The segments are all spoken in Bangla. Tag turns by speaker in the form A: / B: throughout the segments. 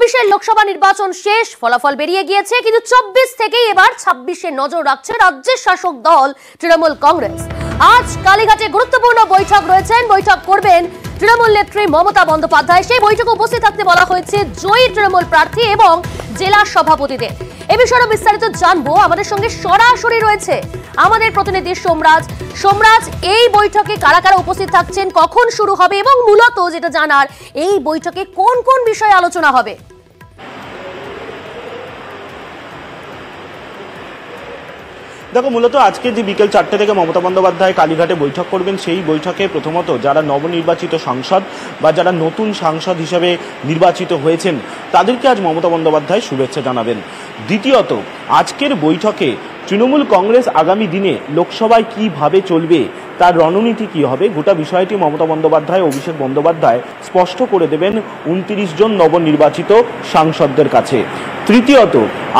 A: ২৬-এর লোকসভা নির্বাচন শেষ, ফলাফল বেরিয়ে গিয়েছে, কিন্তু ২৪ থেকেই এবার ২৬-এ নজর রাখছে রাজ্যের শাসক দল তৃণমূল কংগ্রেস। আজ কালীঘাটে গুরুত্বপূর্ণ বৈঠক রয়েছেন, বৈঠক করবেন তৃণমূল নেত্রী মমতা বন্দ্যোপাধ্যায়। সেই বৈঠকে উপস্থিত থাকতে বলা হয়েছে জয়ী তৃণমূল প্রার্থী এবং জেলা সভাপতিদের। এ বিষয়ে বিস্তারিত জানবো, আমাদের সঙ্গে সরাসরি রয়েছে আমাদের প্রতিনিধি সোমরাজ। সোমরাজ, এই বৈঠকে কারা কারা উপস্থিত থাকছেন, কখন শুরু হবে এবং মূলত যেটা জানার, এই বৈঠকে কোন কোন বিষয়ে আলোচনা হবে?
B: দেখো, মূলত আজকে যে বিকেল ৪টে থেকে মমতা বন্দ্যোপাধ্যায় কালীঘাটে বৈঠক করবেন, সেই বৈঠকে প্রথমত যারা নবনির্বাচিত সাংসদ বা যারা নতুন সাংসদ হিসেবে নির্বাচিত হয়েছেন তাদেরকে আজ মমতা বন্দ্যোপাধ্যায় শুভেচ্ছা জানাবেন। দ্বিতীয়ত, আজকের বৈঠকে তৃণমূল কংগ্রেস আগামী দিনে লোকসভায় কিভাবে চলবে, তার রণনীতি কি হবে, গোটা বিষয়টি মমতা বন্দ্যোপাধ্যায় অভিষেক বন্দ্যোপাধ্যায় স্পষ্ট করে দেবেন ২৯ জন নবনির্বাচিত সাংসদদের কাছে। তৃতীয়ত,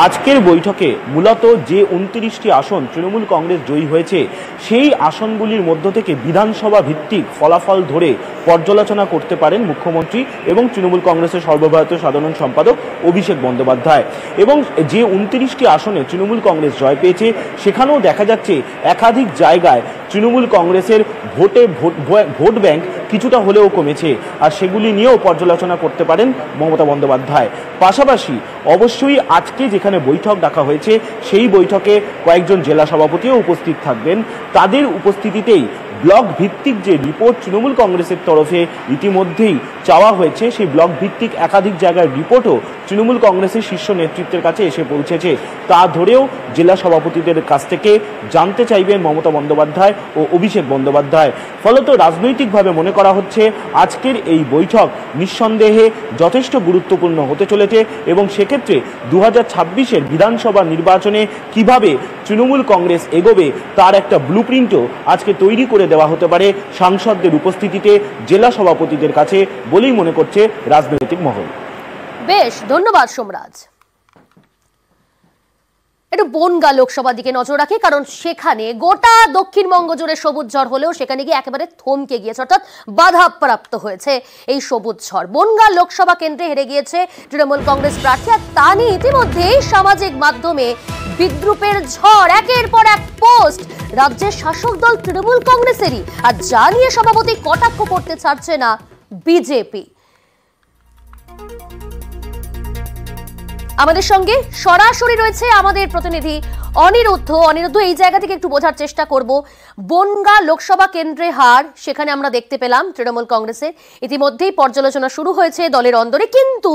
B: আজকের বৈঠকে মূলত যে ২৯টি আসন তৃণমূল কংগ্রেস জয়ী হয়েছে, সেই আসনগুলির মধ্য থেকে বিধানসভা ভিত্তিক ফলাফল ধরে পর্যালোচনা করতে পারেন মুখ্যমন্ত্রী এবং তৃণমূল কংগ্রেসের সর্বভারতীয় সাধারণ সম্পাদক অভিষেক বন্দ্যোপাধ্যায়। এবং যে ২৯টি আসনে তৃণমূল কংগ্রেস জয় পেয়েছে, সেখানেও দেখা যাচ্ছে একাধিক জায়গায় তৃণমূল কংগ্রেসের ভোট ব্যাংক কিছুটা হলেও কমেছে, আর সেগুলি নিয়েও পর্যালোচনা করতে পারেন মমতা বন্দ্যোপাধ্যায়। পাশাপাশি অবশ্যই আজকে যেখানে বৈঠক ডাকা হয়েছে, সেই বৈঠকে কয়েকজন জেলা সভাপতিও উপস্থিত থাকবেন। তাদের উপস্থিতিতেই ব্লক ভিত্তিক যে রিপোর্ট তৃণমূল কংগ্রেসের তরফে ইতিমধ্যেই চাওয়া হয়েছে, সেই ব্লক ভিত্তিক একাধিক জায়গার রিপোর্টও তৃণমূল কংগ্রেসের শীর্ষ নেতৃত্বের কাছে এসে পৌঁছেছে। তা ধরেও জেলা সভাপতিদের কাছ থেকে জানতে চাইবেন মমতা বন্দ্যোপাধ্যায় ও অভিষেক বন্দ্যোপাধ্যায়। ফলত রাজনৈতিকভাবে মনে করা হচ্ছে আজকের এই বৈঠক নিঃসন্দেহে যথেষ্ট গুরুত্বপূর্ণ হতে চলেছে এবং সেক্ষেত্রে ২০২৬-এর বিধানসভা নির্বাচনে কিভাবে তৃণমূল কংগ্রেস এগোবে তার একটা ব্লুপ্রিন্টও আজকে তৈরি করে দেওয়া হতে পারে সাংসদদের উপস্থিতিতে জেলা সভাপতিদের কাছে বলেই মনে করছে রাজনৈতিক মহল।
A: বেশ, ধন্যবাদ সোমরাজ। একটু বনগাঁ লোকসভা দিকে নজর রাখি, কারণ সেখানে গোটা দক্ষিণবঙ্গ জুড়ে সবুজ ঝড় হলেও সেখানে গিয়ে একেবারে থমকে গিয়েছে, অর্থাৎ বাধাপ্রাপ্ত হয়েছে এই সবুজ ঝড়। বনগাঁ লোকসভা কেন্দ্রে হেরে গিয়েছে তৃণমূল কংগ্রেস প্রার্থী, আর তা নিয়ে ইতিমধ্যেই সামাজিক মাধ্যমে বিদ্রুপের ঝড়, একের পর এক পোস্ট রাজ্যের শাসক দল তৃণমূল কংগ্রেসেরই, আর যা নিয়ে সভাপতি কটাক্ষ করতে ছাড়ছে না বিজেপি। আমাদের সঙ্গে সরাসরি রয়েছে আমাদের প্রতিনিধি অনিরুদ্ধ। এই জায়গা থেকে একটু বোঝার চেষ্টা করব, বনগাঁ লোকসভা কেন্দ্রে হার সেখানে আমরা দেখতে পেলাম তৃণমূল কংগ্রেসের। ইতিমধ্যেই পর্যালোচনা শুরু হয়েছে দলের অন্দরে, কিন্তু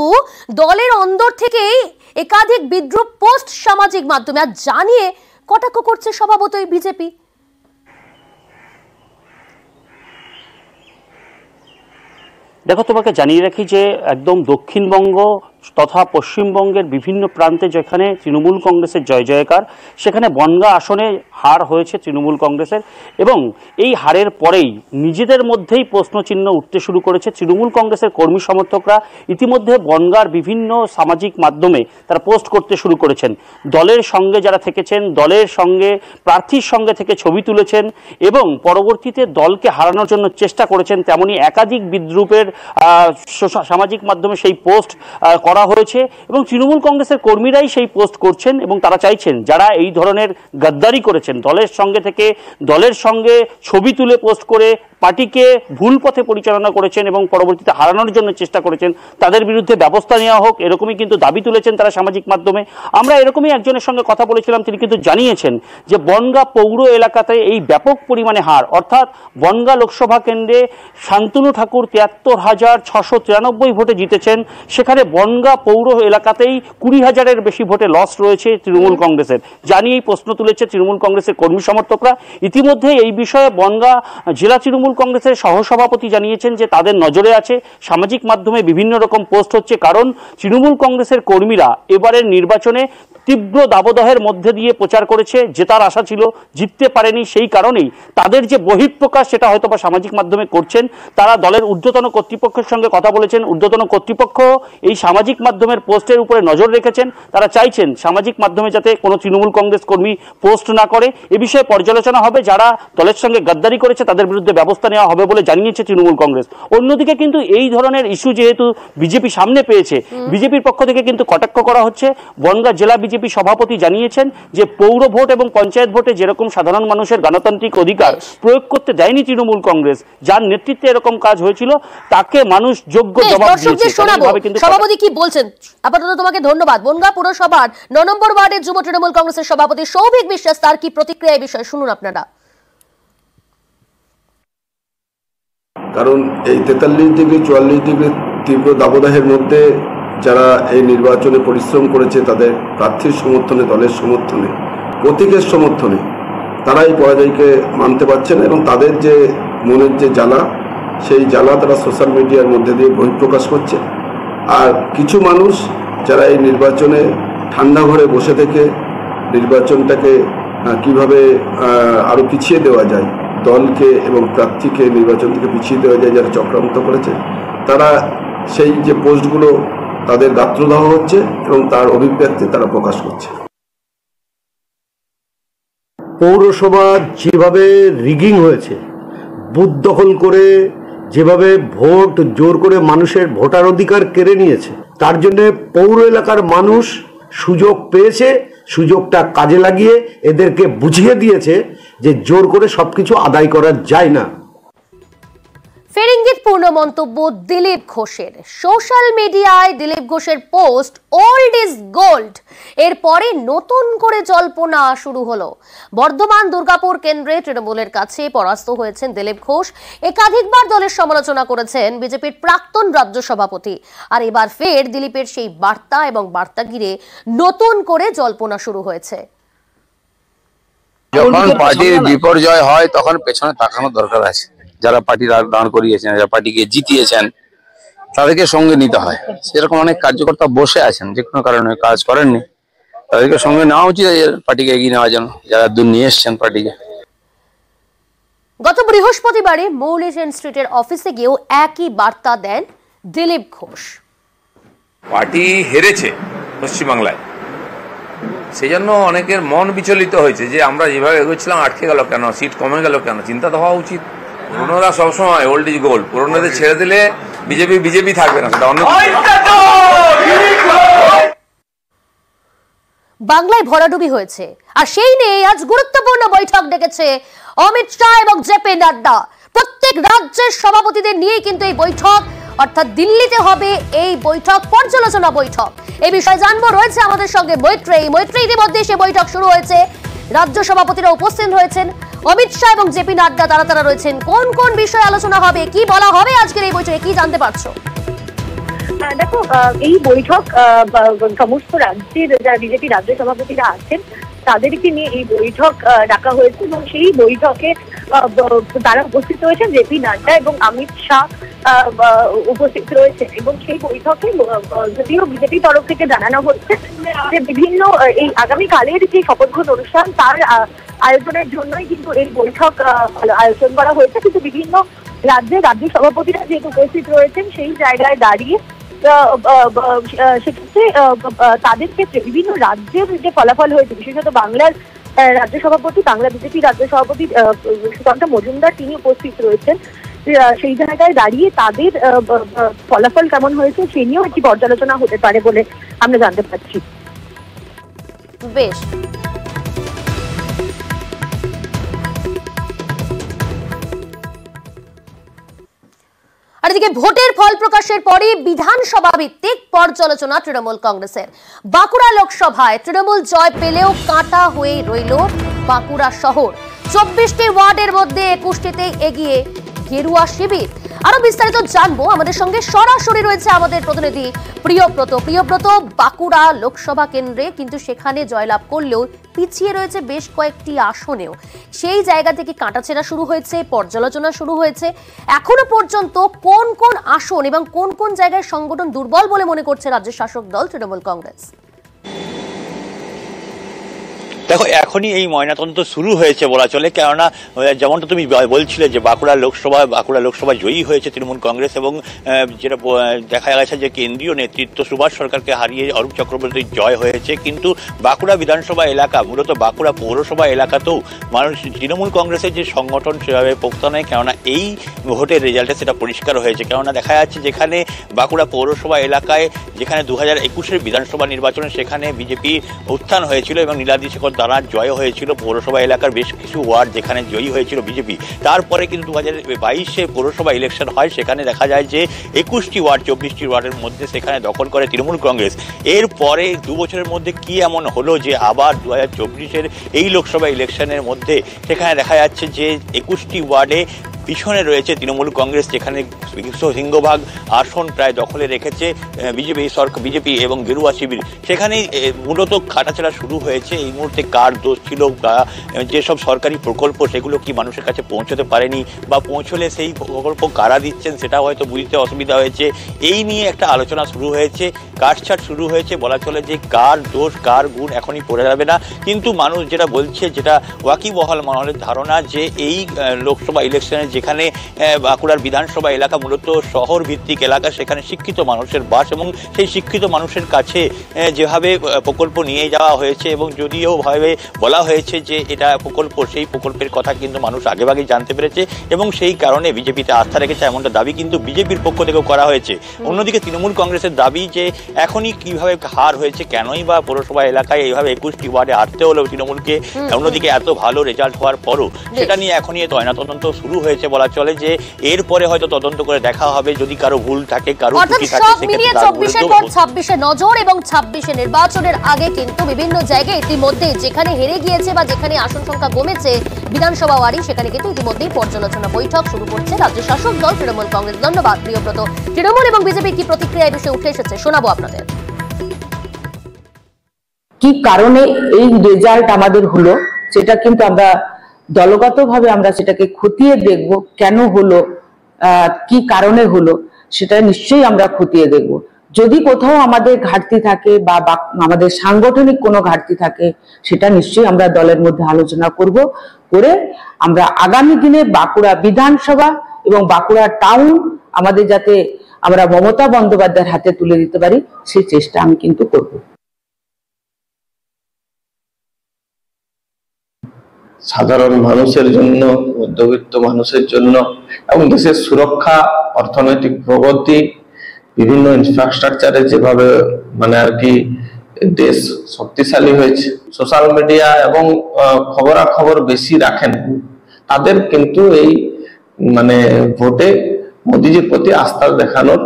A: দলের অন্দর থেকেই একাধিক বিদ্রুপ পোস্ট সামাজিক মাধ্যমে, আর জানিয়ে কটাক্ষ করছে স্বভাবতই বিজেপি।
C: দেখো, তোমাকে জানিয়ে রাখি যে একদম দক্ষিণবঙ্গ তথা পশ্চিমবঙ্গের বিভিন্ন প্রান্তে যেখানে তৃণমূল কংগ্রেসের জয় জয়কার, সেখানে বনগাঁ আসনে হার হয়েছে তৃণমূল কংগ্রেসের, এবং এই হারের পরেই নিজেদের মধ্যেই প্রশ্নচিহ্ন উঠতে শুরু করেছে তৃণমূল কংগ্রেসের কর্মী সমর্থকরা। ইতিমধ্যে বনগাঁর বিভিন্ন সামাজিক মাধ্যমে তারা পোস্ট করতে শুরু করেছেন। দলের সঙ্গে যারা থেকেছেন, দলের সঙ্গে প্রার্থীর সঙ্গে থেকে ছবি তুলেছেন এবং পরবর্তীতে দলকে হারানোর জন্য চেষ্টা করেছেন, তেমনি একাধিক বিদ্রুপের সামাজিক মাধ্যমে সেই পোস্ট করা হয়েছে এবং তৃণমূল কংগ্রেসের কর্মীরাই সেই পোস্ট করছেন এবং তারা চাইছেন যারা এই ধরনের গাদ্দারি করেছেন, দলের সঙ্গে থেকে দলের সঙ্গে ছবি তুলে পোস্ট করে পার্টিকে ভুল পথে পরিচালনা করেছেন এবং পরবর্তীতে হারানোর জন্য চেষ্টা করেছেন, তাদের বিরুদ্ধে ব্যবস্থা নেওয়া হোক, এরকমই কিন্তু দাবি তুলেছেন তারা সামাজিক মাধ্যমে। আমরা এরকমই একজনের সঙ্গে কথা বলেছিলাম, তিনি কিন্তু জানিয়েছেন যে বনগাঁ পৌর এলাকাতে এই ব্যাপক পরিমাণে হার, অর্থাৎ বনগাঁ লোকসভা কেন্দ্রে শান্তনু ঠাকুর ৭৩,৬৯৩ ভোটে জিতেছেন, সেখানে বনগাঁ পৌর এলাকাতেই ২০,০০০-এর বেশি ভোটে লস রয়েছে তৃণমূল কংগ্রেসের। জানিয়ে এই প্রশ্ন তুলেছে তৃণমূল কংগ্রেসের কর্মী সমর্থকরা। ইতিমধ্যে এই বিষয়ে বনগাঁ জেলা তৃণমূল কংগ্রেসের সহসভাপতি জানিয়েছেন যে তাদের নজরে আছে, সামাজিক মাধ্যমে বিভিন্ন রকম পোস্ট হচ্ছে, কারণ তৃণমূল কংগ্রেসের কর্মীরা এবারের নির্বাচনে তীব্র দাবদাহের মধ্যে দিয়ে প্রচার করেছে, জেতার আশা ছিল, জিততে পারেনি, সেই কারণেই তাদের যে বহিঃপ্রকাশ সেটা হয়তো বা সামাজিক মাধ্যমে করছেন। তারা দলের ঊর্ধ্বতন কর্তৃপক্ষের সঙ্গে কথা বলেছেন, ঊর্ধ্বতন কর্তৃপক্ষ এই সামাজিক মাধ্যমের পোস্টের উপরে নজর রেখেছেন। তারা চাইছেন সামাজিক মাধ্যমে যাতে কোনো তৃণমূল কংগ্রেস কর্মী পোস্ট না করে। এ বিষয়ে পর্যালোচনা হবে, যারা দলের সঙ্গে গাদ্দারি করেছে তাদের বিরুদ্ধে ব্যবস্থা ব্যবস্থা নেওয়া হবে বলে জানিয়েছে তৃণমূল কংগ্রেস। অন্যদিকে কিন্তু এই ধরনের ইস্যু যেহেতু বিজেপি সামনে পেয়েছে, বিজেপির পক্ষ থেকে কিন্তু কটাক্ষ করা হচ্ছে। বনগাঁ জেলা বিজেপি সভাপতি জানিয়েছেন যে পৌর ভোট এবং পঞ্চায়েত ভোটে যেরকম সাধারণ মানুষের গণতান্ত্রিক অধিকার প্রয়োগ করতে দেয়নি তৃণমূল কংগ্রেস, যার নেতৃত্বে এরকম কাজ হয়েছিল তাকে মানুষ যোগ্য জবাব দিয়েছে।
A: সভাপতি কি বলছেন? আপাতত তোমাকে ধন্যবাদ। বনগাঁ পুরসভার 9 নম্বর ওয়ার্ডের যুব তৃণমূল কংগ্রেসের সভাপতি সৌভিক বিশ্বাস, তার কি প্রতিক্রিয়া এই বিষয়ে শুনুন আপনারা।
D: কারণ এই 43 ডিগ্রি 44 ডিগ্রি তীব্র দাবদাহের মধ্যে যারা এই নির্বাচনে পরিশ্রম করেছে, তাদের প্রার্থীর সমর্থনে, দলের সমর্থনে, প্রতীকের সমর্থনে তারা এই পরাজয়কে মানতে পারছে না এবং তাদের যে মনের যে জ্বালা, সেই জ্বালা তারা সোশ্যাল মিডিয়ার মধ্যে দিয়ে বহিঃপ্রকাশ করছে। আর কিছু মানুষ যারা এই নির্বাচনে ঠান্ডা ঘরে বসে থেকে নির্বাচনটাকে কিভাবে আরও পিছিয়ে দেওয়া যায়, দলকে এবং প্রার্থীকে নির্বাচন থেকে পিছিয়ে দেওয়া যায়, যারা চক্রান্ত করেছে, তারা সেই যে পোস্টগুলো তাদের গাত্রদাহ হচ্ছে এবং তার অভিব্যক্তি তারা প্রকাশ করছে।
E: পৌরসভা যেভাবে রিগিং হয়েছে, বুথ দখল করে যেভাবে ভোট জোর করে মানুষের ভোটার অধিকার কেড়ে নিয়েছে, তার জন্য পৌর এলাকার মানুষ সুযোগ পেয়েছে, সুযোগটা কাজে লাগিয়ে এদেরকে বুঝিয়ে দিয়েছে যে জোর করে সবকিছু আদায় করা যায় না।
A: ফেরিঙ্গিতপূর্ণ মন্তব্য দিলীপ ঘোষের। সোশ্যাল মিডিয়ায় দিলীপ ঘোষের পোস্ট ওল্ড ইজ গোল্ড, এরপরে নতুন করে জল্পনা শুরু হলো। বর্ধমান দুর্গাপুর কেন্দ্রে তৃণমূলের কাছে পরাস্ত হয়েছেন দিলীপ ঘোষ। একাধিকবার দলের সমালোচনা করেছেন বিজেপির প্রাক্তন রাজ্য সভাপতি। আর এবার ফের দিলীপের সেই বার্তা এবং বার্তা ঘিরে নতুন করে জল্পনা শুরু হয়েছে।
F: যখন পার্টির বিপর্যয় হয় তখন পেছনে তাকানোর দরকার আছে। যারা পার্টি দাঁড় করিয়েছেন, যারা পার্টিকে জিতিয়েছেন, তাদেরকে সঙ্গে নিতে হয়। সেরকম অনেক কার্যকর্তা বসে আছেন, যে কোনো কারণে কাজ করেননি, তাদেরকে সঙ্গে নেওয়া উচিত পার্টিকে এগিয়ে নেওয়ার জন্য, যারা দূর নিয়ে এসছেন পার্টিকে।
A: গত বৃহস্পতিবারে মৌলিজেন স্ট্রিটের অফিসে গিয়েও একই বার্তা দেন দিলীপ ঘোষ।
G: পার্টি হেরেছে পশ্চিমবাংলায়, সেই জন্য অনেকের মন বিচলিত হয়েছে যে আমরা যেভাবে এগোচ্ছিলাম আটকে গেল কেন, সিট কমে গেল কেন। চিন্তা তো হওয়া উচিত। পুরনোরা সবসময় ওল্ড ইজ গোল্ড, পুরনোদের ছেড়ে দিলে বিজেপি থাকবে না, সেটা অন্য।
A: বাংলায় ভরাডুবি হয়েছে, আর সেই নিয়ে আজ গুরুত্বপূর্ণ বৈঠক ডেকেছে অমিত শাহ এবং জেপি নাড্ডা। প্রত্যেক রাজ্যের সভাপতিদের নিয়ে কিন্তু এই বৈঠক, অর্থাৎ দিল্লিতে হবে এই বৈঠক, পর্যালোচনা বৈঠক। এই বিষয়ে জানবো, রয়েছে আমাদের সঙ্গে মৈত্রী। ইতিমধ্যে সে বৈঠক শুরু হয়েছে, রাজ্য সভাপতিরা উপস্থিত হয়েছেন, অমিত শাহ এবং জেপি নাড্ডা তারা রয়েছেন। কোন কোন বিষয়ে আলোচনা হবে, কি বলা হবে আজকের এই বৈঠকে, কি জানতে পারছো?
H: দেখো, এই বৈঠক সমস্ত রাজ্যের যারা বিজেপি রাজ্য সভাপতিরা আছেন তাদেরকে নিয়ে এই বৈঠক ডাকা হয়েছে এবং সেই বৈঠকে তারা উপস্থিত রয়েছেন, জেপি নাড্ডা এবং অমিত শাহ উপস্থিত রয়েছে। এবং সেই বৈঠকে যদিও বিজেপি তরফ থেকে জানানো হচ্ছে যে বিভিন্ন এই আগামীকালের যে শপথ গ্রহণ অনুষ্ঠান তার আয়োজনের জন্যই কিন্তু এই বৈঠক আয়োজন করা হয়েছে। কিন্তু বিভিন্ন রাজ্য সভাপতিরা যেহেতু উপস্থিত রয়েছেন, সেই জায়গায় দাঁড়িয়ে সেক্ষেত্রে তাদের ক্ষেত্রে বিভিন্ন রাজ্যের যে ফলাফল হয়েছে, বিশেষত বাংলার রাজ্য সভাপতি, বাংলা বিজেপি রাজ্য সভাপতি সুকান্ত মজুমদার, তিনি উপস্থিত রয়েছেন। সেই জায়গায় দাঁড়িয়ে তাদের ফলাফল কেমন হয়েছে সে নিয়েও একটি পর্যালোচনা হতে পারে বলে আমরা জানতে পারছি।
A: বেশ, আর এদিকে ভোটের ফল প্রকাশের পরে বিধানসভা ভিত্তিক পর্যালোচনা তৃণমূল কংগ্রেসের। বাঁকুড়া লোকসভায় তৃণমূল জয় পেলেও কাঁটা হয়ে রইল বাঁকুড়া শহর। 24টি ওয়ার্ডের মধ্যে 21টিতে এগিয়ে গেরুয়া শিবির। আরো বিস্তারিত জানবো, আমাদের সঙ্গে সরাসরি রয়েছে আমাদের প্রতিনিধি প্রিয়ব্রত। বাঁকুড়া লোকসভা কেন্দ্রে কিন্তু সেখানে জয়লাভ করলেও পিছিয়ে রয়েছে বেশ কয়েকটি আসনেও। সেই জায়গা থেকে কাটাছেঁড়া শুরু হয়েছে, পর্যালোচনা শুরু হয়েছে। এখনো পর্যন্ত কোন কোন আসন এবং কোন কোন জায়গায় সংগঠন দুর্বল বলে মনে করছে রাজ্য শাসক দল তৃণমূল কংগ্রেস?
I: দেখো এখনই এই ময়নাতদন্ত শুরু হয়েছে বলা চলে, কেননা যেমনটা তুমি বলছিলে যে বাঁকুড়া লোকসভা জয়ী হয়েছে তৃণমূল কংগ্রেস, এবং যেটা দেখা গেছে যে কেন্দ্রীয় নেতৃত্ব সুভাষ সরকারকে হারিয়ে অরূপ চক্রবর্তীর জয় হয়েছে, কিন্তু বাঁকুড়া বিধানসভা এলাকা, মূলত বাঁকুড়া পৌরসভা এলাকাতেও মানুষ তৃণমূল কংগ্রেসের যে সংগঠন সেভাবে পোক্ত নয়, কেননা এই ভোটের রেজাল্টে সেটা পরিষ্কার হয়েছে। কেননা দেখা যাচ্ছে যেখানে বাঁকুড়া পৌরসভা এলাকায় যেখানে 2021-এর বিধানসভা নির্বাচনে সেখানে বিজেপি উত্থান হয়েছিল এবং নীলাদ্রি শেখর দাঁড়ার জয় হয়েছিল পৌরসভা এলাকার বেশ কিছু ওয়ার্ড যেখানে জয়ী হয়েছিল বিজেপি। তারপরে কিন্তু 2022-এ পৌরসভা ইলেকশন হয়, সেখানে দেখা যায় যে 21টি ওয়ার্ড 24টি ওয়ার্ডের মধ্যে সেখানে দখল করে তৃণমূল কংগ্রেস। এরপরে 2 বছরের মধ্যে কি এমন হলো যে আবার 2024-এর এই লোকসভা ইলেকশনের মধ্যে সেখানে দেখা যাচ্ছে যে 21টি ওয়ার্ডে পিছনে রয়েছে তৃণমূল কংগ্রেস, যেখানে সিংহভাগ আসন প্রায় দখলে রেখেছে বিজেপি এবং গেরুয়া শিবির। সেখানেই মূলত কাটাছেড়া শুরু হয়েছে। এই মুহূর্তে কার দোষ ছিল, যেসব সরকারি প্রকল্প সেগুলো কি মানুষের কাছে পৌঁছতে পারেনি, বা পৌঁছলে সেই প্রকল্প কারা দিচ্ছেন সেটাও হয়তো বুঝতে অসুবিধা হয়েছে। এই নিয়ে একটা আলোচনা শুরু হয়েছে, কাটছাট শুরু হয়েছে। বলা চলে যে কার দোষ কার গুণ এখনই পড়ে যাবে না, কিন্তু মানুষ যেটা বলছে, যেটা ওয়াকিবহাল মহলের ধারণা, যে এই লোকসভা ইলেকশনে যেখানে বাঁকুড়ার বিধানসভা এলাকা মূলত শহর ভিত্তিক এলাকা, সেখানে শিক্ষিত মানুষের বাস, এবং সেই শিক্ষিত মানুষের কাছে যেভাবে প্রকল্প নিয়ে যাওয়া হয়েছে এবং যদিও ভাবে বলা হয়েছে যে এটা প্রকল্প, সেই প্রকল্পের কথা কিন্তু মানুষ আগেভাগেই জানতে পেরেছে এবং সেই কারণে বিজেপিতে আস্থা রেখেছে, এমনটা দাবি কিন্তু বিজেপির পক্ষ থেকেও করা হয়েছে। অন্যদিকে তৃণমূল কংগ্রেসের দাবি যে এখনই কিভাবে হার হয়েছে, কেনই বা পৌরসভা এলাকায় এইভাবে 21টি ওয়ার্ডে হারতে হলো তৃণমূলকে, অন্যদিকে এত ভালো রেজাল্ট হওয়ার পরও, সেটা নিয়ে এখনই ময়নাতদন্ত শুরু হয়েছে। বলা চলে যে এরপরে হয়তো তদন্ত করে দেখা হবে, যদি কারো ভুল থাকে, কারো ত্রুটি থাকে,
A: সব মিলিয়ে 24-এর পর 26-এ নজর, এবং 26-এ নির্বাচনের আগে কিন্তু বিভিন্ন জায়গায় ইতিমধ্যে যেখানে হেরে গিয়েছে বা যেখানে আসন সংখ্যা কমেছে বিধানসভা ওয়ারি, সেখানে কিন্তু ইতিমধ্যেই পর্যালোচনা বৈঠক শুরু করছে রাজ্য শাসক দল তৃণমূল কংগ্রেস। ধন্যবাদ প্রিয়ব্রত। তৃণমূল এবং বিজেপি কি প্রতিক্রিয়া এই বিষয়ে উঠে এসেছে শোনাবো আপনাদের।
J: কি কারণে এই রেজাল্ট আমাদের হলো সেটা কিন্তু আমরা দলগতভাবে আমরা সেটাকে খতিয়ে দেখব, কেন হলো, কি কারণে হলো, সেটা নিশ্চয়ই আমরা খতিয়ে দেখব। যদি কোথাও আমাদের ঘাটতি থাকে বা আমাদের সাংগঠনিক কোনো ঘাটতি থাকে, সেটা নিশ্চয়ই আমরা দলের মধ্যে আলোচনা করে আমরা আগামী দিনে বাঁকুড়া বিধানসভা এবং বাঁকুড়া টাউন আমাদের যাতে আমরা মমতা বন্দ্যোপাধ্যায়ের হাতে তুলে দিতে পারি, সেই চেষ্টা আমি কিন্তু করব।
K: সাধারণ মানুষের জন্য, মধ্যবিত্ত মানুষের জন্য এবং দেশের সুরক্ষা, অর্থনৈতিক প্রগতি, বিভিন্ন ইনফ্রাস্ট্রাকচারে যেভাবে আর কি দেশ শক্তিশালী হয়েছে, সোশ্যাল মিডিয়া এবং খবরাখবর বেশি রাখেন তাদের কিন্তু এই ভোটে মোদিজির প্রতি আস্থা দেখানোর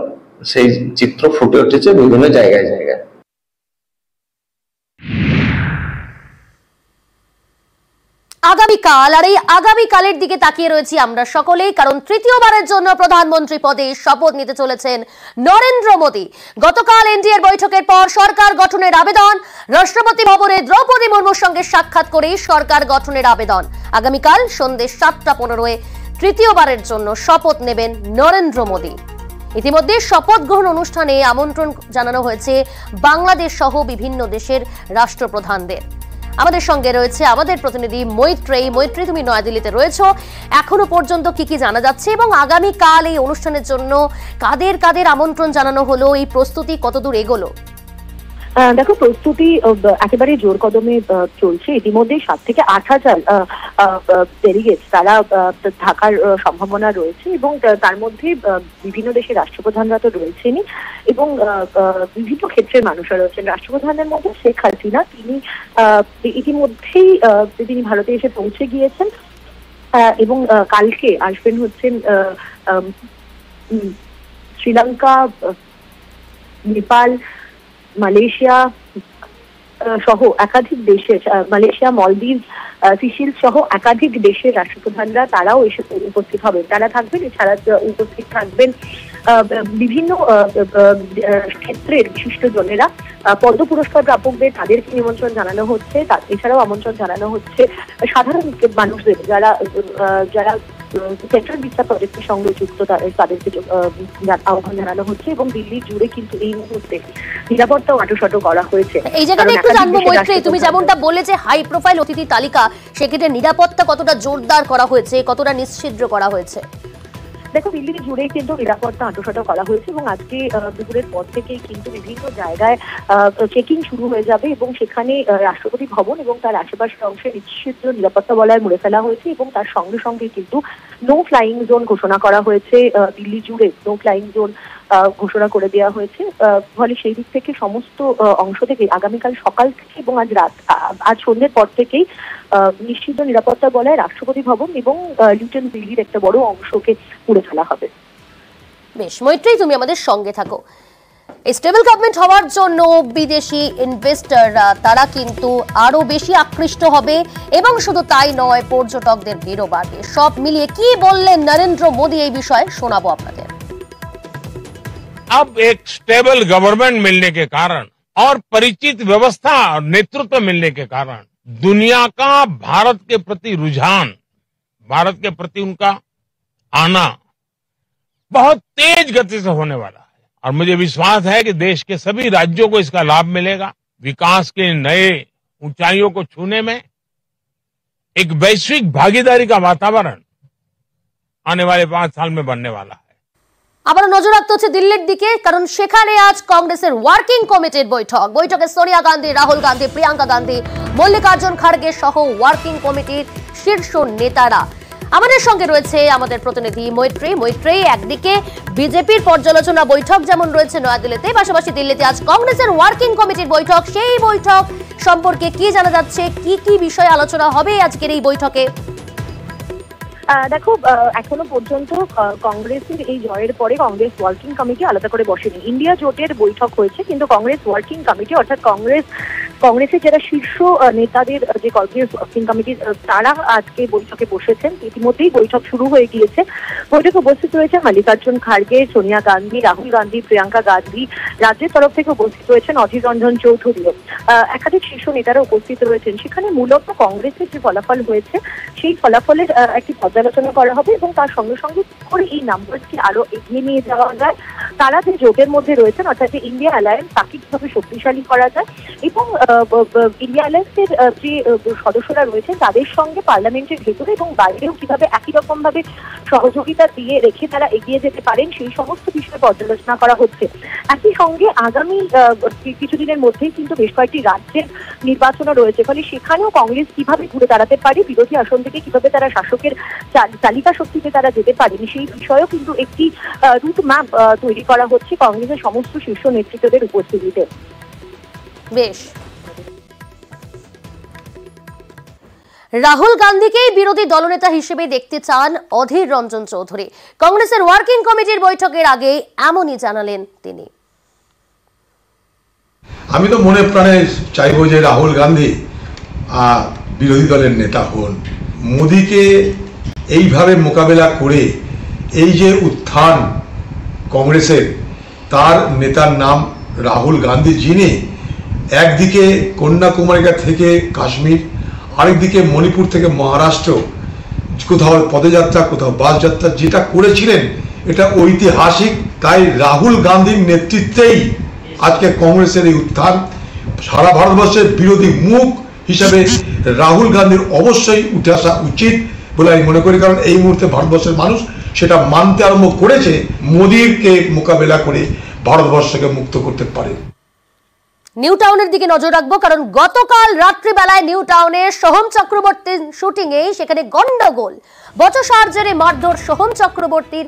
K: সেই চিত্র ফুটে উঠেছে বিভিন্ন জায়গায় জায়গায়।
A: আগামীকাল, আর এই আগামীকালের দিকে তাকিয়ে রয়েছি আমরা সকলেই, কারণ তৃতীয়বারের জন্য প্রধানমন্ত্রী পদে শপথ নিতে চলেছেন নরেন্দ্র মোদী। গতকাল এনডিএর বৈঠকের পর সরকার গঠনের আবেদন, রাষ্ট্রপতি ভবনে দ্রৌপদী মুর্মুর সঙ্গে সাক্ষাৎ করে সরকার গঠনের আবেদন। আগামীকাল সন্ধ্যে 7:15-এ তৃতীয়বারের জন্য শপথ নেবেন নরেন্দ্র মোদী। ইতিমধ্যে শপথ গ্রহণ অনুষ্ঠানে আমন্ত্রণ জানানো হয়েছে বাংলাদেশ সহ বিভিন্ন দেশের রাষ্ট্রপ্রধানদের। আমাদের সঙ্গে রয়েছে আমাদের প্রতিনিধি মৈত্রী, তুমি নয়াদিল্লিতে রয়েছো। এখনো পর্যন্ত কি কি জানা যাচ্ছে এবং আগামীকাল এই অনুষ্ঠানের জন্য কাদের কাদের আমন্ত্রণ জানানো হলো, এই প্রস্তুতি কতদূর এগোলো?
H: দেখো, প্রস্তুতি একেবারে জোর কদমে চলছে। ইতিমধ্যে 7 থেকে 8,000 ডেলিগেটস তারা থাকার সম্ভাবনা রয়েছে এবং তার মধ্যে বিভিন্ন দেশের রাষ্ট্রপ্রধানরা তো রয়েছেনই এবং বিভিন্ন ক্ষেত্রের মানুষরা রয়েছেন। রাষ্ট্রপ্রধানের মধ্যে শেখ হাসিনা, তিনি ইতিমধ্যেই তিনি ভারতে এসে পৌঁছে গিয়েছেন এবং কালকে আসবেন হচ্ছেন শ্রীলঙ্কা, নেপাল, মালয়েশিয়া সহ একাধিক দেশের, মালয়েশিয়া, মলদ্বীপ, সিসিল সহ একাধিক দেশের রাষ্ট্রপ্রধানরা তারাও এসে উপস্থিত হবেন। তারা থাকবেন, এছাড়া উপস্থিত থাকবেন বিভিন্ন ক্ষেত্রের বিশিষ্ট জনেরা। পদ্ম পুরস্কার প্রাপকদের তাদেরকে নিমন্ত্রণ জানানো হচ্ছে, এছাড়াও আমন্ত্রণ জানানো হচ্ছে সাধারণ মানুষদের, যারা সেন্ট্রাল ভিস্তা প্রজেক্টের সঙ্গে যুক্ত তাদেরকে আহ্বান জানানো হচ্ছে এবং দিল্লি জুড়ে কিন্তু এই মুহূর্তে নিরাপত্তা আঁটোসাঁটো করা হয়েছে।
A: এই জায়গাটা একটু জানবো মৈত্রী, তুমি যেমনটা বলে যে হাই প্রোফাইল অতিথি তালিকা, সেক্ষেত্রে নিরাপত্তা কতটা জোরদার করা হয়েছে, কতটা নিশ্চিদ্র করা হয়েছে?
H: দেখো, দিল্লি জুড়ে কিন্তু নিরাপত্তা আঁটোসাঁটো করা হয়েছে এবং আজকে দুপুরের পর থেকেই কিন্তু বিভিন্ন জায়গায় চেকিং শুরু হয়ে যাবে এবং সেখানে রাষ্ট্রপতি ভবন এবং তার আশেপাশের অংশে নিশ্চিত নিরাপত্তা বলয় মুড়ে ফেলা হয়েছে এবং তার সঙ্গে সঙ্গে কিন্তু নো ফ্লাইং জোন ঘোষণা করা হয়েছে। দিল্লি জুড়ে নো ফ্লাইং জোন ঘোষণা করে দেওয়া হয়েছে। ফলে সেই দিক থেকে সমস্ত অংশ থেকে আগামীকাল সকাল থেকে এবং আজ সন্ধ্যের পর থেকেই নিশ্চিত নিরাপত্তা বলয় রাষ্ট্রপতি ভবন এবং লিটন দিল্লির একটা বড় অংশকে পুড়ে ফেলা হবে।
A: বেশ মৈত্রী, তুমি আমাদের সঙ্গে থাকো। স্টেবল গভর্নমেন্ট হওয়ার জন্য বিদেশি ইনভেস্টররা তারা কিন্তু আরো বেশি আকৃষ্ট হবে এবং শুধু তাই নয়, পর্যটকদের ভিড়ও বাড়বে। সব মিলিয়ে কি বললেন নরেন্দ্র মোদী এই বিষয়ে শোনাবো আপনাদের।
L: अब एक स्टेबल गवर्नमेंट मिलने के कारण और परिचित व्यवस्था और नेतृत्व मिलने के कारण दुनिया का भारत के प्रति रुझान, भारत के प्रति उनका आना बहुत तेज गति से होने वाला है और मुझे विश्वास है कि देश के सभी राज्यों को इसका लाभ मिलेगा। विकास के नए ऊंचाइयों को छूने में एक वैश्विक भागीदारी का वातावरण आने वाले 5 साल में बनने वाला है।
A: আবার নজর রাখতে হচ্ছে দিল্লির দিকে, কারণ সেখানে আজ কংগ্রেসের ওয়ার্কিং কমিটির বৈঠকে সোনিয়া গান্ধী, রাহুল গান্ধী, প্রিয়াঙ্কা গান্ধী, মল্লিকার্জুন খাড়গে সহ ওয়ার্কিং কমিটির শীর্ষ নেতারা। আমাদের সঙ্গে রয়েছে আমাদের প্রতিনিধি মৈত্রী। একদিকে বিজেপির পর্যালোচনা বৈঠক যেমন রয়েছে নয়াদিল্লিতে, পাশাপাশি দিল্লিতে আজ কংগ্রেসের ওয়ার্কিং কমিটির বৈঠক। সেই বৈঠক সম্পর্কে কি জানা যাচ্ছে, কি কি বিষয় আলোচনা হবে আজকের এই বৈঠকে?
H: দেখো, এখনো পর্যন্ত কংগ্রেসের এই জয়ের পরে কংগ্রেস ওয়ার্কিং কমিটি আলাদা করে বসেনি। ইন্ডিয়া জোটের বৈঠক হয়েছে, কিন্তু কংগ্রেস ওয়ার্কিং কমিটি অর্থাৎ কংগ্রেসের যারা শীর্ষ নেতাদের যে কংগ্রেস ওয়ার্কিং কমিটি তারা আজকে বৈঠকে বসেছেন। ইতিমধ্যেই বৈঠক শুরু হয়ে গিয়েছে। বৈঠকে উপস্থিত রয়েছে মল্লিকার্জুন খাড়গে, সোনিয়া গান্ধী, রাহুল গান্ধী, প্রিয়াঙ্কা গান্ধী। রাজ্যের তরফ থেকে উপস্থিত রয়েছেন অধীর রঞ্জন চৌধুরীও। একাধিক শীর্ষ নেতারা উপস্থিত রয়েছেন। সেখানে মূলত কংগ্রেসের যে ফলাফল হয়েছে সেই ফলাফলের একটি পর্যালোচনা করা হবে এবং তার সঙ্গে সঙ্গে করে এই নাম্বারকে আরো এগিয়ে নিয়ে যাওয়া যায়। তারা যে জোটের মধ্যে রয়েছেন অর্থাৎ যে ইন্ডিয়া অ্যালায়েন্স, তাকে কিভাবে শক্তিশালী করা যায় এবং ইন্ডিয়া অ্যালায়েন্সের যে সদস্যরা রয়েছেন তাদের সঙ্গে পার্লামেন্টের ভেতরে এবং বাইরেও কিভাবে একই রকম ভাবে সহযোগিতা দিয়ে রেখে তারা এগিয়ে যেতে পারেন সেই সমস্ত বিষয়ে পর্যালোচনা করা হচ্ছে। একই সঙ্গে আগামী কিছুদিনের মধ্যেই কিন্তু বেশ কয়েকটি রাজ্যের নির্বাচনও রয়েছে। ফলে সেখানেও কংগ্রেস কিভাবে ঘুরে দাঁড়াতে পারে, বিরোধী আসন থেকে কিভাবে তারা শাসকের তালিকা শক্তিতে তারা যেতে পারেনি সেই বিষয়েও কিন্তু একটি রুট ম্যাপ তৈরি করা হচ্ছে কংগ্রেসের সমস্ত শীর্ষ নেতৃত্বদের উপস্থিতিতে।
A: বেশ, রাহুল গান্ধীকেই বিরোধী দলনেতা হিসেবে দেখতে চান অধীর রঞ্জন চৌধুরী। কংগ্রেসের ওয়ার্কিং কমিটির বৈঠকের আগে এমনই জানালেন তিনি।
M: আমি তো মনে প্রাণে চাইবো যে রাহুল গান্ধী বিরোধী দলের নেতা হন। মোদীকে এইভাবে মোকাবেলা করে এই যে উত্থান কংগ্রেসের, তার নেতার নাম রাহুল গান্ধী, যিনি একদিকে কন্যাকুমারিকা থেকে কাশ্মীর, আরেকদিকে মণিপুর থেকে মহারাষ্ট্র, কোথাও পদযাত্রা কোথাও বাস যাত্রা যেটা করেছিলেন এটা ঐতিহাসিক। তাই রাহুল গান্ধীর নেতৃত্বেই আজকে কংগ্রেসের এই উত্থান। সারা ভারতবর্ষের বিরোধী মুখ হিসাবে রাহুল গান্ধীর অবশ্যই উঠে আসা উচিত বলে আমি মনে করি, কারণ এই মুহূর্তে ভারতবর্ষের মানুষ সেটা মানতে আরম্ভ করেছে। মোদীকে মোকাবেলা করে ভারতবর্ষকে মুক্ত করতে পারে।
A: নিউ টাউনের দিকে নজর রাখবো, কারণ গতকাল রাত্রিবেলায় নিউ টাউনে সোহম চক্রবর্তীর শুটিং এ সেখানে গন্ডগোল, বচসার জেরে মারধর। সোহম চক্রবর্তীর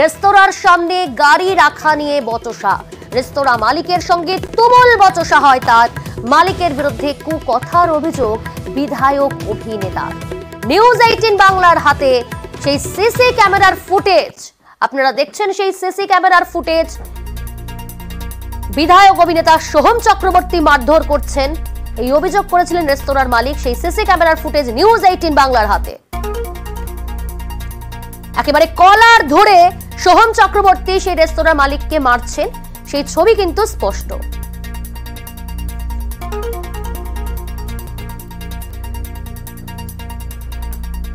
A: রেস্তোরাঁর সামনে গাড়ি রাখা নিয়ে বচসা, রেস্তোরাঁ মালিকের সঙ্গে তুমুল বচসা হয় তার। মালিকের বিরুদ্ধে কুকথার অভিযোগ বিধায়ক অভিনেতার। নিউজ 18 বাংলার হাতে সেই সিসি ক্যামেরার ফুটেজ, আপনারা দেখছেন সেই সিসি ক্যামেরার ফুটেজ। বিধায়ক অভিনেতা সোহম চক্রবর্তী মারধর করছেন এই অভিযোগ করেছিলেন রেস্তোরাঁর মালিক। সেই সিসি ক্যামেরার ফুটেজ নিউজ 18 বাংলার হাতে। একেবারে কলার ধরে সোহম চক্রবর্তী সেই রেস্তোরাঁর মালিককে মারছেন, সেই ছবি কিন্তু স্পষ্ট।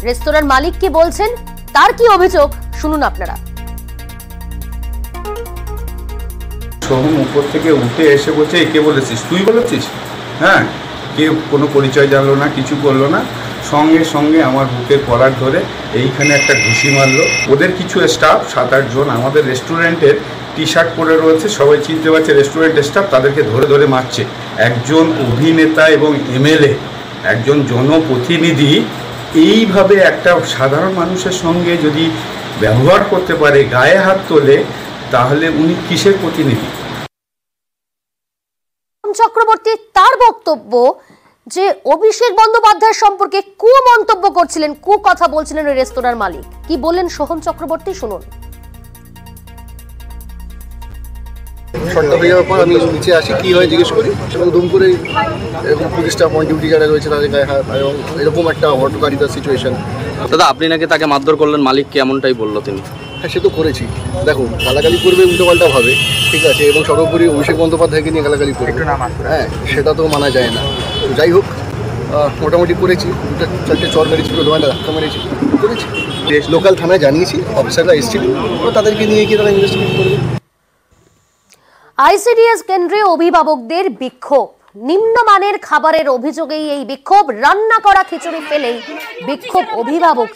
A: রেস্তোরাঁর মালিক কি বলছেন তার কি অভিযোগ শুনুন আপনারা।
N: সোহম উপর থেকে উঠে এসে বলছে কে বলেছিস, তুই বলেছিস? হ্যাঁ, কেউ কোনো পরিচয় জানলো না, কিছু করলো না, সঙ্গে সঙ্গে আমার বুকের কলার ধরে এইখানে একটা ঘুষি মারলো। ওদের কিছু স্টাফ 7-8 জন আমাদের রেস্টুরেন্টের টি শার্ট পরে রয়েছে, সবাই চিনতে পারছে রেস্টুরেন্টের স্টাফ, তাদেরকে ধরে ধরে মারছে। একজন অভিনেতা এবং এমএলএ, একজন জনপ্রতিনিধি এইভাবে একটা সাধারণ মানুষের সঙ্গে যদি ব্যবহার করতে পারে, গায়ে হাত তোলে, তাহলে উনি কিসের প্রতিনিধি?
A: চক্রবর্তী তার বক্তব্য যে অভিষেক বন্দ্যোপাধ্যায় সম্পর্কে মন্তব্য করছিলেন, কথা বলছিলেন ওই রেস্তোরাঁর মালিক। কি বললেন সোহম চক্রবর্তী শুনুন।
O: শর্টটা হয়ে যাওয়ার পর আমি নিচে আসি, কি হয় জিজ্ঞেস করি, এবং দুম করে এরকম পুলিশটা অন ডিউটি যারা রয়েছে তাদের গায়ে হাত, এবং এরকম একটা হটকারিতার সিচুয়েশন।
P: দাদা আপনি নাকি তাকে মারধর করলেন, মালিককে এমনটাই বললো তিনি।
O: হ্যাঁ, সে তো করেছি। দেখো, গালাগালি করবে উল্টোপাল্টা ভাবে, ঠিক আছে, এবং সর্বোপরি অভিষেক বন্দ্যোপাধ্যায়কে নিয়ে গালাগালি করবে, হ্যাঁ, সেটা তো মানা যায় না। যাই হোক, মোটামুটি করেছি, 2-4 চর মেরেছি, দোকানটা ধাক্কা মেরেছি, করেছি। লোকাল থানায় জানিয়েছি, অফিসাররা এসেছিল, তাদেরকে নিয়ে গিয়ে তারা ইনভেস্টিগেট করবে।
A: আইসিডিএস কেন্দ্রে অভিভাবকদের বিক্ষোভ, নিম্নমানের খাবারের অভিযোগেই এই বিক্ষোভ। রান্না করা খিচুড়ি ফেলেই বিক্ষোভ অভিভাবক।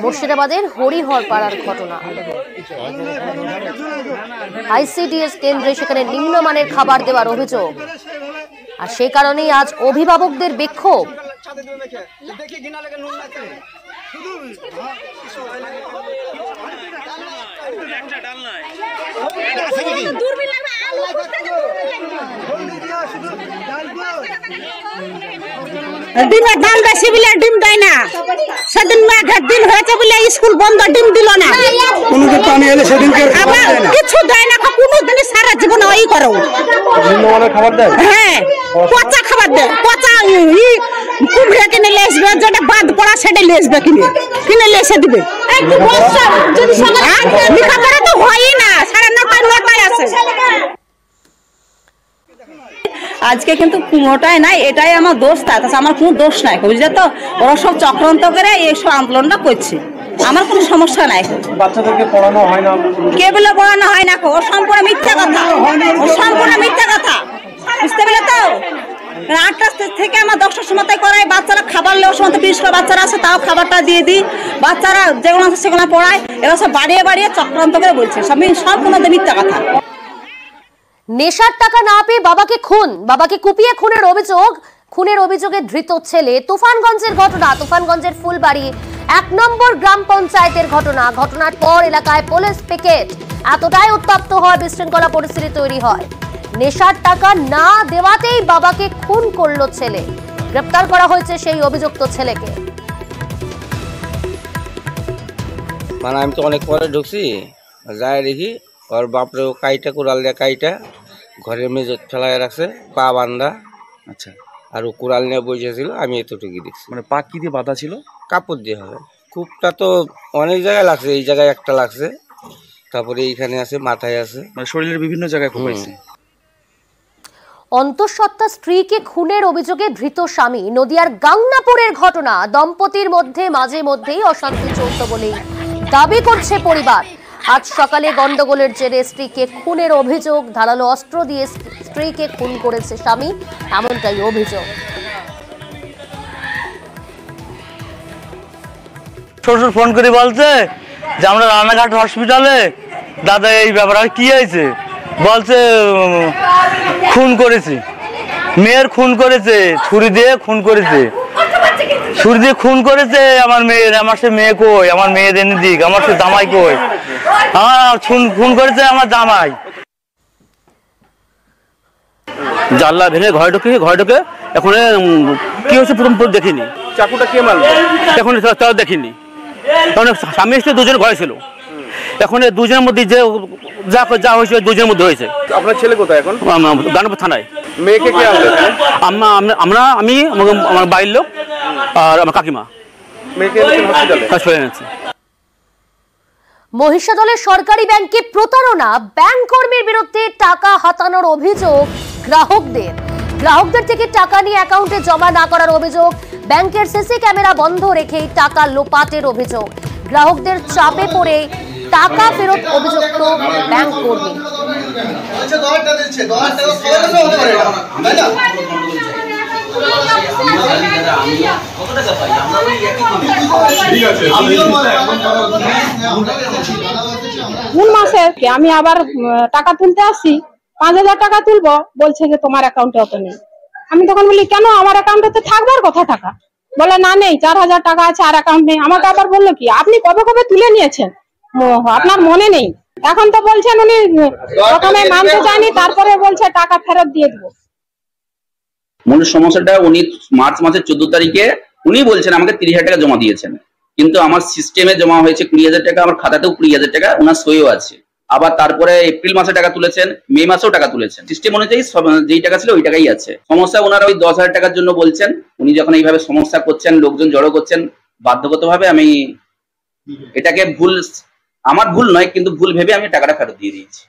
A: মুর্শিদাবাদের হরিহর পাড়ার ঘটনা। আইসিডিএস কেন্দ্রে সেখানে নিম্নমানের খাবার দেওয়ার অভিযোগ, আর সেই কারণেই আজ অভিভাবকদের বিক্ষোভ।
Q: ডিমের দাম বেশি বলে ডিম দেয় না, সেদিন মেঘের দিন হয়েছে বলে স্কুল বন্ধ, ডিম দিল না। কিছু দেয় না, কোনোদিনই সারা জীবন ওই করো। হ্যাঁ, পচা খাবার দেয়, পচা কুমড়ে কিনে লেসবে, যেটা বাদ পড়া সেটা লেসবে, কিনে লেসে দিবে। লেখাপড়া তো হয়ই না, 9:30 আছে।
R: আজকে কিন্তু কুমড়োটাই নাই, এটাই আমার দোষ, তাছাড়া আমার কোনো দোষ নাই, বুঝলে তো। ওরা সব চক্রান্ত করে এইসব আন্দোলনটা করছে, আমার কোনো সমস্যা নাই।
S: বাচ্চাদেরকে পড়ানো হয় না,
R: কে বলে পড়ানো হয় না, ও সম্পূর্ণ মিথ্যা কথা, ও সম্পূর্ণ মিথ্যা কথা, বুঝতে পেলে তো। 8টা থেকে আমার 10টার সময় করাই, বাচ্চারা খাবার নেওয়ার সময় 20টা বাচ্চারা আছে, তাও খাবারটা দিয়ে দিই, বাচ্চারা যেগুলো আছে সেগুলো পড়ায়। এরা সব বাড়িয়ে বাড়িয়ে চক্রান্ত করে বলছে, সম্পূর্ণ মিথ্যা কথা।
A: নেশার টাকা না পেয়ে বাবাকে খুন, বাবাকে কুপিয়ে খুনের অভিযোগে ধৃত ছেলে। তুফানগঞ্জের ঘটনা, তুফানগঞ্জের ফুলবাড়ি 1 নম্বর গ্রাম পঞ্চায়েতের ঘটনা। ঘটনার পর এলাকায় পুলিশ পিকেট, এতটাই উত্তপ্ত হয়, বিশৃঙ্খলা পরিস্থিতি তৈরি হয়। নেশার টাকা না দেওয়াতেই বাবাকে খুন করলো ছেলে। গ্রেপ্তার করা হয়েছে সেই অভিযুক্ত ছেলেকে।
T: মানে আমি তো অনেক পরে ঢুকছি, যাই দেখি ওর বাপরে কাইটা কুড়াল দিয়ে কাইটা ঘরের মেজে ফেলায় রাখছে, পা বান্ধা।
C: আচ্ছা,
T: আর ও কুড়াল নিয়ে বসেছিল, আমি এতটুকু দেখছি।
C: মানে পা কি দিয়ে বাঁধা ছিল?
T: কাপড় দিয়ে হবে। কূপটা তো অনেক জায়গায় লাগছে, এই জায়গায় একটা লাগছে, তারপরে এইখানে আছে, মাথায় আছে,
C: মানে শরীরের বিভিন্ন জায়গায় কোপাইছে।
A: অন্তঃসত্ত্বা স্ত্রীকে খুনের অভিযোগে ধৃত স্বামী। নদিয়ার গাংনাপুরের ঘটনা। দম্পতির মধ্যে মাঝে মধ্যেই অশান্তি চলত বলেই দাবি করছে পরিবার। আজ সকালে গন্ডগোলের জেরে স্ত্রীকে খুনের অভিযোগ। ধারালো অস্ত্র দিয়ে স্ত্রীকে খুন করেছে স্বামী, এমনটাই অভিযোগ।
U: শ্বশুর ফোন করে বলছে যে আমরা রানাঘাট হসপিটালে, দাদা এই ব্যাপার কি হয়েছে, বলছে খুন করেছি, মেয়ের খুন করেছে, ছুরি দিয়ে খুন করেছে, ছুরি দিয়ে খুন করেছে আমার মেয়ের। আমার সে মেয়ে কই, আমার মেয়ের এনে দিক, আমার সে জামাই কই, খুন করেছে আমার জামাই।
C: জানলা ভেঙে ঘরে ঢুকে এখন কি হয়েছে প্রথম দেখিনি। চাকুটা কে মারলো এখন তাও দেখিনি, কারণ স্বামী স্ত্রী দুজন ঘরে ছিল। এখন দুজনের মধ্যে যে যা হয়েছে দুজনের মধ্যে হয়েছে।
S: আপনার ছেলে কোথায় এখন?
C: গানপুর থানায়।
S: মেয়েকে কে আনলো?
C: আমি, আমার বাড়ির লোক আর আমার কাকিমা।
S: মেয়েকে হসপিটালে
C: এনেছে।
A: মহিষাদলের সরকারি ব্যাংকে প্রতারণা। ব্যাংক কর্মীর বিরুদ্ধে টাকা হাতানোর অভিযোগ গ্রাহকদের থেকে টাকা নিয়ে অ্যাকাউন্টে জমা না করার অভিযোগ। ব্যাংকের সিসি ক্যামেরা বন্ধ রেখেই টাকা লোপাটের অভিযোগ। গ্রাহকদের চাপে পড়ে টাকা ফেরত অভিযুক্ত ব্যাংক কর্মী।
Q: কোন মাসে আমি আবার টাকা তুলতে আসি, 5,000 টাকা তুলবো, বলছে যে তোমার অ্যাকাউন্টে অত নেই। আমি তখন বলি কেন, আমার অ্যাকাউন্টে তো থাকবার কথা টাকা। বলে না নেই, 4,000 টাকা আছে আর অ্যাকাউন্ট নেই। আমাকে আবার বললো কি আপনি কবে কবে তুলে নিয়েছেন, আপনার মনে নেই। এখন তো বলছেন উনি প্রথমে মানতে চায়নি, তারপরে বলছে টাকা ফেরত দিয়ে দেবো।
B: মূল সমস্যাটা উনি মার্চ মাসের 14 তারিখে উনি বলছেন আমাকে 30,000 টাকা জমা দিয়েছেন, কিন্তু আমার সিস্টেমে জমা হয়েছে 20,000 টাকা, আমার খাতাতেও 20,000 টাকা ওনার সইও আছে। আবার তারপরে এপ্রিল মাসে টাকা তুলেছেন, মে মাসেও টাকা তুলেছেন। সিস্টেম অনুযায়ী যেই টাকা ছিল ওই টাকাই আছে। সমস্যা ওনারা ওই 10,000 টাকার জন্য বলছেন। উনি যখন এইভাবে সমস্যা করছেন, লোকজন জড়ো করছেন, বাধ্যগতভাবে আমি এটাকে ভুল, আমার ভুল নয় কিন্তু ভুল ভেবে আমি টাকাটা ফেরত দিয়ে দিয়েছি।